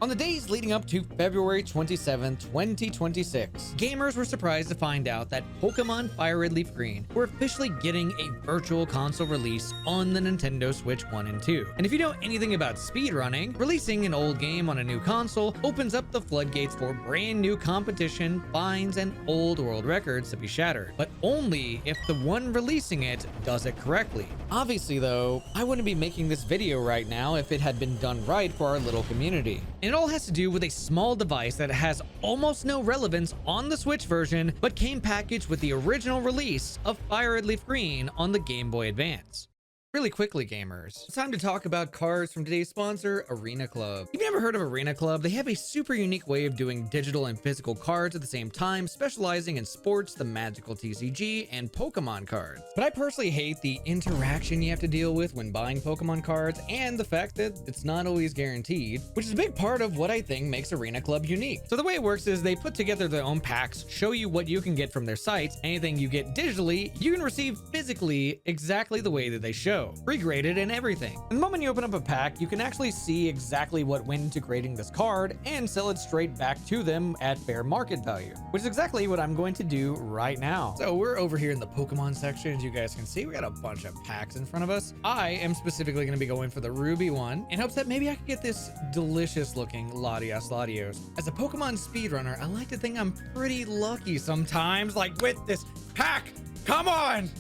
On the days leading up to February 27, 2026, gamers were surprised to find out that Pokemon FireRed Leaf Green were officially getting a virtual console release on the Nintendo Switch 1 and 2. And if you know anything about speedrunning, releasing an old game on a new console opens up the floodgates for brand new competition, fines, and old world records to be shattered. But only if the one releasing it does it correctly. Obviously though, I wouldn't be making this video right now if it had been done right for our little community. And it all has to do with a small device that has almost no relevance on the Switch version, but came packaged with the original release of FireRed Leaf Green on the Game Boy Advance. Really quickly, gamers, it's time to talk about cards from today's sponsor, Arena Club. If you've never heard of Arena Club, they have a super unique way of doing digital and physical cards at the same time, specializing in sports, the magical TCG, and Pokemon cards. But I personally hate the interaction you have to deal with when buying Pokemon cards and the fact that it's not always guaranteed, which is a big part of what I think makes Arena Club unique. So the way it works is they put together their own packs, show you what you can get from their sites. Anything you get digitally, you can receive physically exactly the way that they show. Pre-graded and everything. And the moment you open up a pack, you can actually see exactly what went into creating this card and sell it straight back to them at fair market value, which is exactly what I'm going to do right now. So we're over here in the Pokemon section. As you guys can see, we got a bunch of packs in front of us. I am specifically going to be going for the Ruby one in hopes that maybe I could get this delicious looking Latios Latios. As a Pokemon speedrunner, I like to think I'm pretty lucky sometimes, like with this pack. Come on!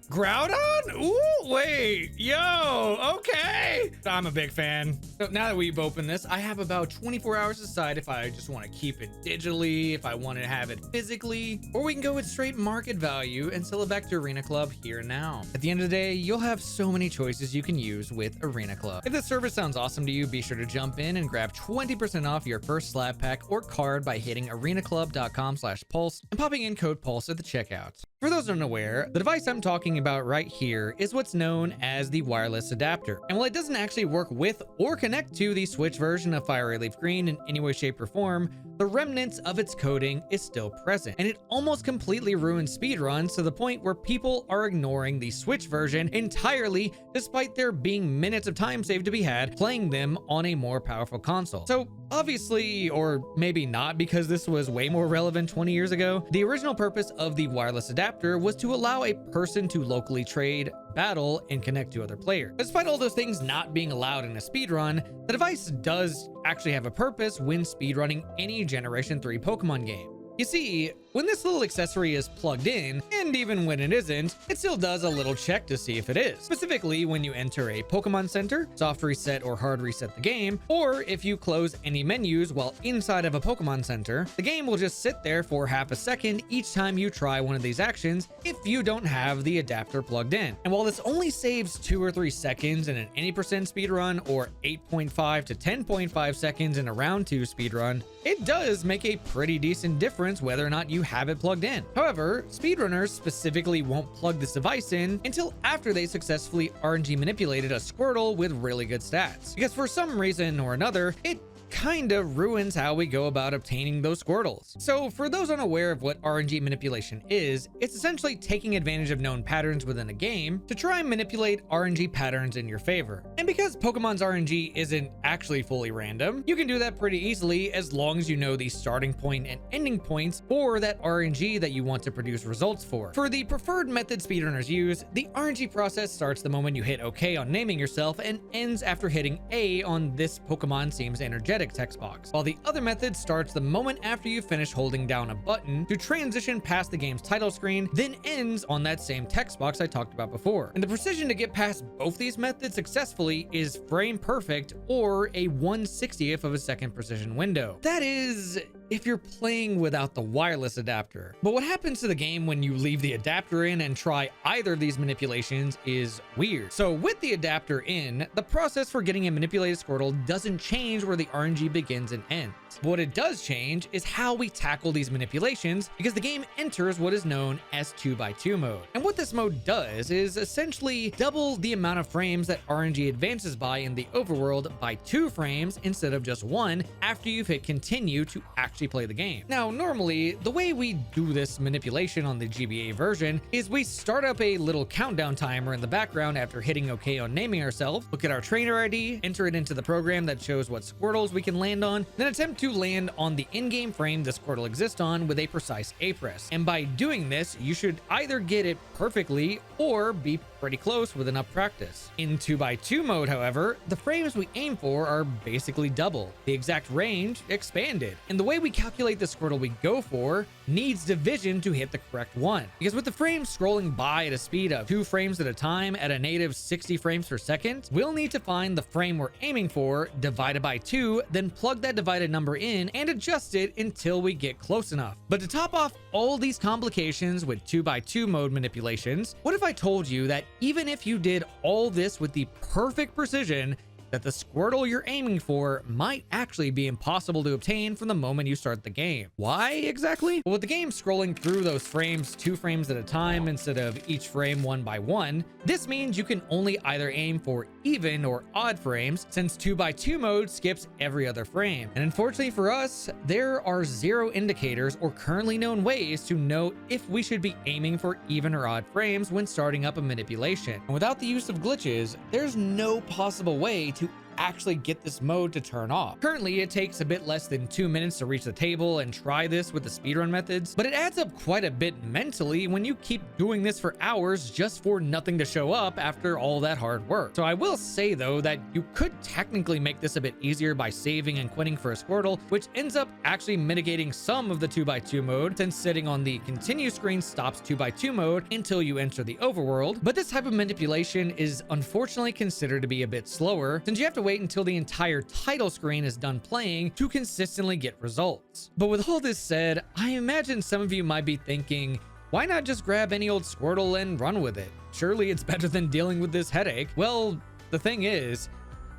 Groudon? Ooh, wait, yo, okay. I'm a big fan. So now that we've opened this, I have about 24 hours to decide if I just want to keep it digitally, if I want to have it physically, or we can go with straight market value and sell it back to Arena Club here and now. At the end of the day, you'll have so many choices you can use with Arena Club. If this service sounds awesome to you, be sure to jump in and grab 20% off your first slab pack or card by hitting arenaclub.com/pulse and popping in code PULSE at the checkout. For those unaware, the device I'm talking about right here is what's known as the wireless adapter. And while it doesn't actually work with or connect to the Switch version of FireRed Leaf Green in any way, shape, or form, the remnants of its coding is still present. And it almost completely ruins speedruns to the point where people are ignoring the Switch version entirely, despite there being minutes of time saved to be had playing them on a more powerful console. So obviously, or maybe not because this was way more relevant 20 years ago, the original purpose of the wireless adapter was to allow a person to locally trade, battle, and connect to other players. Despite all those things not being allowed in a speedrun, the device does actually have a purpose when speedrunning any Generation 3 Pokemon game. You see, when this little accessory is plugged in, and even when it isn't, it still does a little check to see if it is. Specifically, when you enter a Pokemon Center, soft reset or hard reset the game, or if you close any menus while inside of a Pokemon Center, the game will just sit there for half a second each time you try one of these actions if you don't have the adapter plugged in. And while this only saves 2 or 3 seconds in an any percent speedrun or 8.5 to 10.5 seconds in a round 2 speedrun, it does make a pretty decent difference whether or not you have it plugged in. However, speedrunners specifically won't plug this device in until after they successfully RNG manipulated a Squirtle with really good stats. Because for some reason or another, it kind of ruins how we go about obtaining those Squirtles. So for those unaware of what RNG manipulation is, it's essentially taking advantage of known patterns within a game to try and manipulate RNG patterns in your favor. And because Pokemon's RNG isn't actually fully random, you can do that pretty easily as long as you know the starting point and ending points for that RNG that you want to produce results for. For the preferred method speedrunners use, the RNG process starts the moment you hit OK on naming yourself and ends after hitting A on "This Pokemon seems energetic" text box, while the other method starts the moment after you finish holding down a button to transition past the game's title screen, then ends on that same text box I talked about before. And the precision to get past both these methods successfully is frame perfect or a 1/60th of a second precision window. That is if you're playing without the wireless adapter. But what happens to the game when you leave the adapter in and try either of these manipulations is weird. So with the adapter in, the process for getting a manipulated Squirtle doesn't change where the RNG begins and ends. But what it does change is how we tackle these manipulations, because the game enters what is known as 2x2 mode. And what this mode does is essentially double the amount of frames that RNG advances by in the overworld by 2 frames instead of just 1 after you've hit continue to actually actually play the game. Now, normally, the way we do this manipulation on the GBA version is we start up a little countdown timer in the background after hitting OK on naming ourselves, look at our trainer ID, enter it into the program that shows what Squirtles we can land on, then attempt to land on the in-game frame the Squirtle exists on with a precise A press. And by doing this, you should either get it perfectly or be pretty close with enough practice. In 2x2 mode, however, the frames we aim for are basically double, the exact range expanded, and the way we calculate the Squirtle we go for needs division to hit the correct one. Because with the frames scrolling by at a speed of 2 frames at a time at a native 60 frames per second, we'll need to find the frame we're aiming for, divided by 2, then plug that divided number in and adjust it until we get close enough. But to top off all these complications with 2x2 mode manipulations, what if I told you that even if you did all this with the perfect precision, that the Squirtle you're aiming for might actually be impossible to obtain from the moment you start the game. Why exactly? Well, with the game scrolling through those frames 2 frames at a time instead of each frame 1 by 1, this means you can only either aim for even or odd frames, since 2x2 mode skips every other frame. And unfortunately for us, there are 0 indicators or currently known ways to know if we should be aiming for even or odd frames when starting up a manipulation. And without the use of glitches, there's no possible way to actually get this mode to turn off. Currently, it takes a bit less than 2 minutes to reach the table and try this with the speedrun methods, but it adds up quite a bit mentally when you keep doing this for hours just for nothing to show up after all that hard work. So I will say though that you could technically make this a bit easier by saving and quitting for a Squirtle, which ends up actually mitigating some of the 2x2 mode, since sitting on the continue screen stops 2x2 mode until you enter the overworld. But this type of manipulation is unfortunately considered to be a bit slower, since you have to wait until the entire title screen is done playing to consistently get results. But with all this said, I imagine some of you might be thinking, why not just grab any old Squirtle and run with it? Surely it's better than dealing with this headache. Well, the thing is,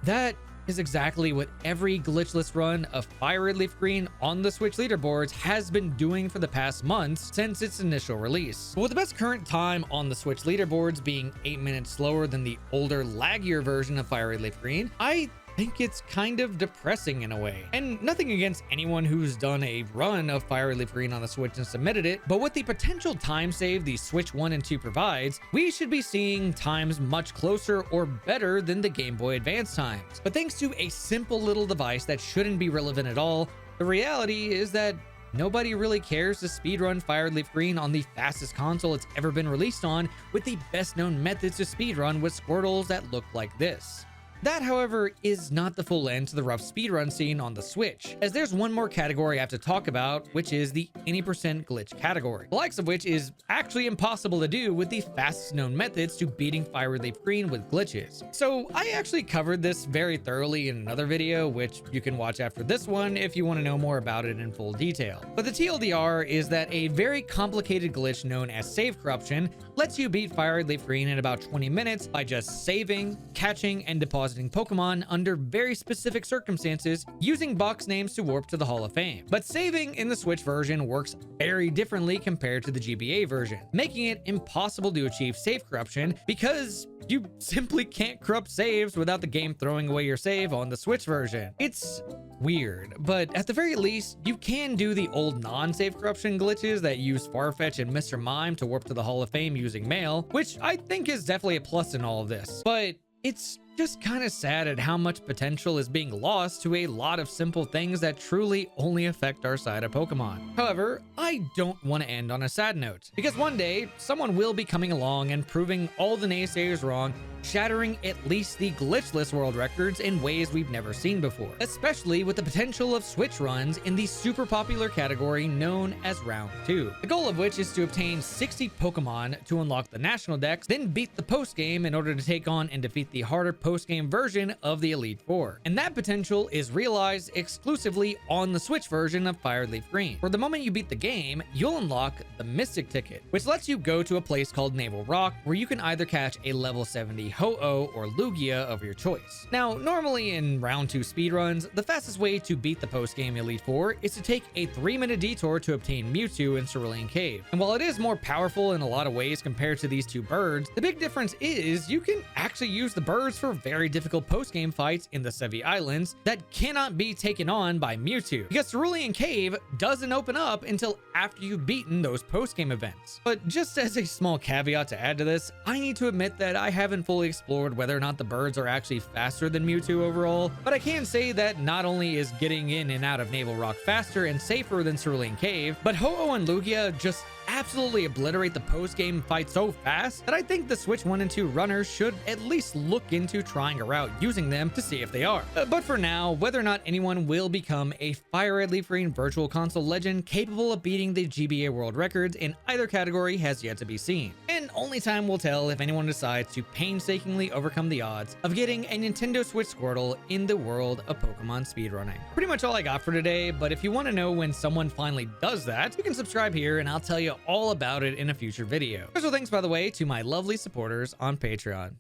that is exactly what every glitchless run of FireRed Leaf Green on the Switch leaderboards has been doing for the past months since its initial release. But with the best current time on the Switch leaderboards being 8 minutes slower than the older, laggier version of FireRed Leaf Green, I think it's kind of depressing in a way. And nothing against anyone who's done a run of FireRed Leaf Green on the Switch and submitted it, but with the potential time save the Switch 1 and 2 provides, we should be seeing times much closer or better than the Game Boy Advance times. But thanks to a simple little device that shouldn't be relevant at all, the reality is that nobody really cares to speedrun FireRed Leaf Green on the fastest console it's ever been released on, with the best known methods to speedrun with Squirtles that look like this. That, however, is not the full end to the rough speedrun scene on the Switch, as there's one more category I have to talk about, which is the any percent glitch category, the likes of which is actually impossible to do with the fastest known methods to beating FireRed Leaf Green with glitches. So I actually covered this very thoroughly in another video, which you can watch after this one if you want to know more about it in full detail. But the TLDR is that a very complicated glitch known as save corruption lets you beat FireRed Leaf Green in about 20 minutes by just saving, catching, and depositing Pokemon under very specific circumstances using box names to warp to the Hall of Fame. But saving in the Switch version works very differently compared to the GBA version, making it impossible to achieve save corruption because you simply can't corrupt saves without the game throwing away your save on the Switch version. It's weird, but at the very least, you can do the old non-save corruption glitches that use Farfetch and Mr. Mime to warp to the Hall of Fame using mail, which I think is definitely a plus in all of this. But it's just kind of sad at how much potential is being lost to a lot of simple things that truly only affect our side of Pokemon. However, I don't want to end on a sad note, because one day someone will be coming along and proving all the naysayers wrong, shattering at least the glitchless world records in ways we've never seen before, especially with the potential of Switch runs in the super popular category known as Round 2, the goal of which is to obtain 60 Pokemon to unlock the National Dex, then beat the post-game in order to take on and defeat the harder post-game version of the Elite Four. And that potential is realized exclusively on the Switch version of FireRed Leaf Green, where the moment you beat the game, you'll unlock the Mystic Ticket, which lets you go to a place called Naval Rock, where you can either catch a level 70 Ho-Oh or Lugia of your choice. Now, normally in Round 2 speedruns, the fastest way to beat the post-game Elite Four is to take a 3-minute detour to obtain Mewtwo in Cerulean Cave. And while it is more powerful in a lot of ways compared to these two birds, the big difference is you can actually use the birds for very difficult post-game fights in the Sevi Islands that cannot be taken on by Mewtwo, because Cerulean Cave doesn't open up until after you've beaten those post-game events. But just as a small caveat to add to this, I need to admit that I haven't fully explored whether or not the birds are actually faster than Mewtwo overall, but I can say that not only is getting in and out of Naval Rock faster and safer than Cerulean Cave, but Ho-Oh and Lugia just absolutely obliterate the post-game fight so fast that I think the Switch 1 and 2 runners should at least look into trying a route using them to see if they are. But for now, whether or not anyone will become a FireRed Leaf Green Virtual Console legend capable of beating the GBA world records in either category has yet to be seen. And only time will tell if anyone decides to painstakingly overcome the odds of getting a Nintendo Switch Squirtle in the world of Pokemon speedrunning. Pretty much all I got for today, but if you want to know when someone finally does that, you can subscribe here and I'll tell you all about it in a future video. Special thanks, by the way, to my lovely supporters on Patreon.